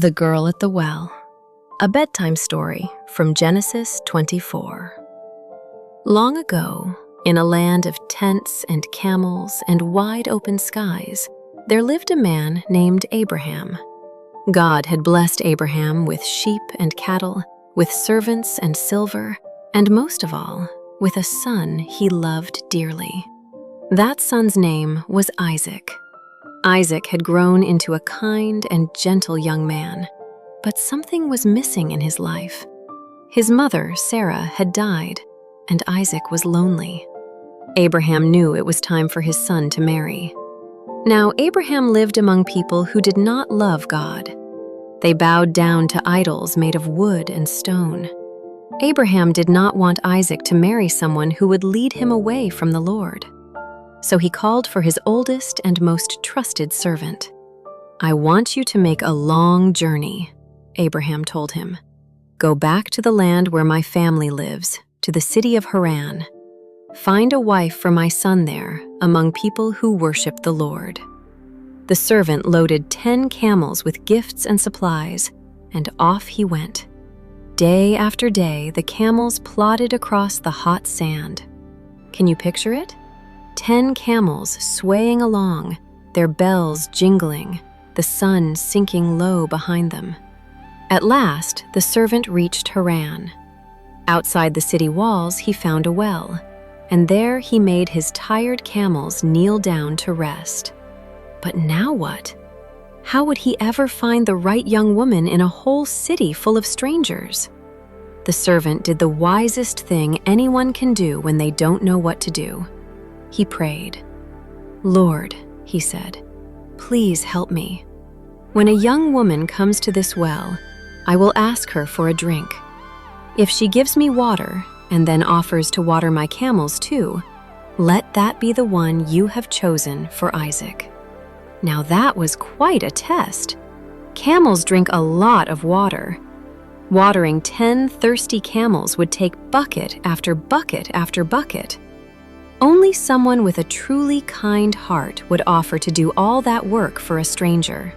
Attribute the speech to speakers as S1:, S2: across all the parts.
S1: The Girl at the Well, a bedtime story from Genesis 24. Long ago, in a land of tents and camels and wide open skies, there lived a man named Abraham. God had blessed Abraham with sheep and cattle, with servants and silver, and most of all, with a son he loved dearly. That son's name was Isaac. Isaac had grown into a kind and gentle young man, but something was missing in his life. His mother, Sarah, had died, and Isaac was lonely. Abraham knew it was time for his son to marry. Now, Abraham lived among people who did not love God. They bowed down to idols made of wood and stone. Abraham did not want Isaac to marry someone who would lead him away from the Lord. So he called for his oldest and most trusted servant. "I want you to make a long journey," Abraham told him. "Go back to the land where my family lives, to the city of Haran. Find a wife for my son there, among people who worship the Lord." The servant loaded 10 camels with gifts and supplies, and off he went. Day after day, the camels plodded across the hot sand. Can you picture it? 10 camels swaying along, their bells jingling, the sun sinking low behind them. At last, the servant reached Haran. Outside the city walls, he found a well, and there he made his tired camels kneel down to rest. But now what? How would he ever find the right young woman in a whole city full of strangers? The servant did the wisest thing anyone can do when they don't know what to do. He prayed. "Lord," he said, "please help me. When a young woman comes to this well, I will ask her for a drink. If she gives me water and then offers to water my camels too, let that be the one you have chosen for Isaac." Now that was quite a test. Camels drink a lot of water. Watering 10 thirsty camels would take bucket after bucket after bucket. Only someone with a truly kind heart would offer to do all that work for a stranger.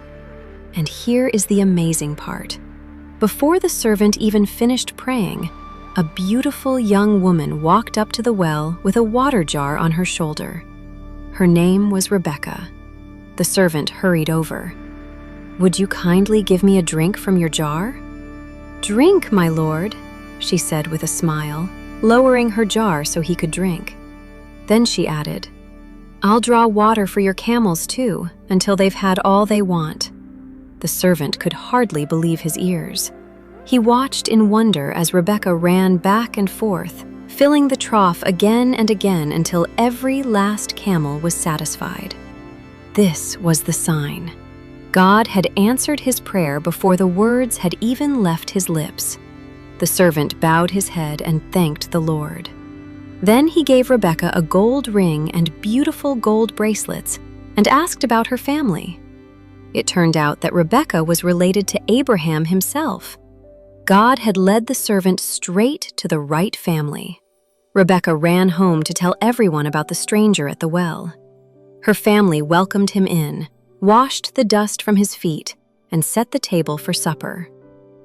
S1: And here is the amazing part. Before the servant even finished praying, a beautiful young woman walked up to the well with a water jar on her shoulder. Her name was Rebekah. The servant hurried over. "Would you kindly give me a drink from your jar?" "Drink, my lord," she said with a smile, lowering her jar so he could drink. Then she added, "I'll draw water for your camels too, until they've had all they want." The servant could hardly believe his ears. He watched in wonder as Rebekah ran back and forth, filling the trough again and again until every last camel was satisfied. This was the sign. God had answered his prayer before the words had even left his lips. The servant bowed his head and thanked the Lord. Then he gave Rebekah a gold ring and beautiful gold bracelets and asked about her family. It turned out that Rebekah was related to Abraham himself. God had led the servant straight to the right family. Rebekah ran home to tell everyone about the stranger at the well. Her family welcomed him in, washed the dust from his feet, and set the table for supper.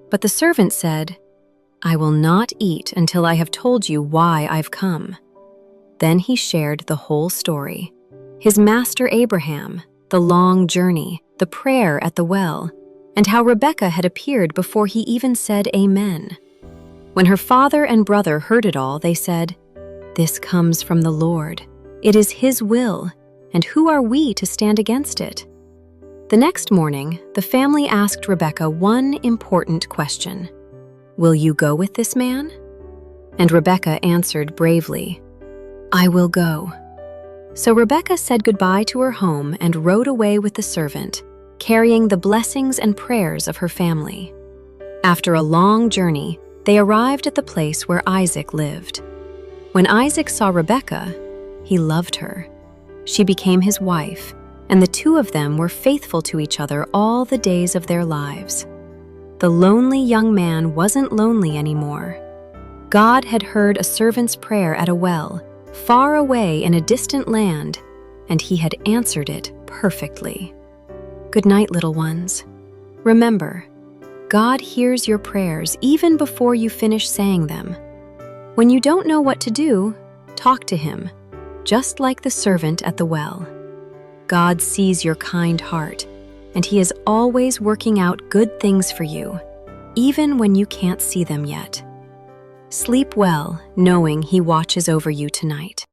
S1: But the servant said, "I will not eat until I have told you why I've come." Then he shared the whole story. His master Abraham, the long journey, the prayer at the well, and how Rebekah had appeared before he even said amen. When her father and brother heard it all, they said, "This comes from the Lord. It is his will, and who are we to stand against it?" The next morning, the family asked Rebekah one important question. "Will you go with this man?" And Rebekah answered bravely, "I will go." So Rebekah said goodbye to her home and rode away with the servant, carrying the blessings and prayers of her family. After a long journey, they arrived at the place where Isaac lived. When Isaac saw Rebekah, he loved her. She became his wife, and the two of them were faithful to each other all the days of their lives. The lonely young man wasn't lonely anymore. God had heard a servant's prayer at a well, far away in a distant land, and he had answered it perfectly. Good night, little ones. Remember, God hears your prayers even before you finish saying them. When you don't know what to do, talk to Him, just like the servant at the well. God sees your kind heart, and He is always working out good things for you, even when you can't see them yet. Sleep well, knowing He watches over you tonight.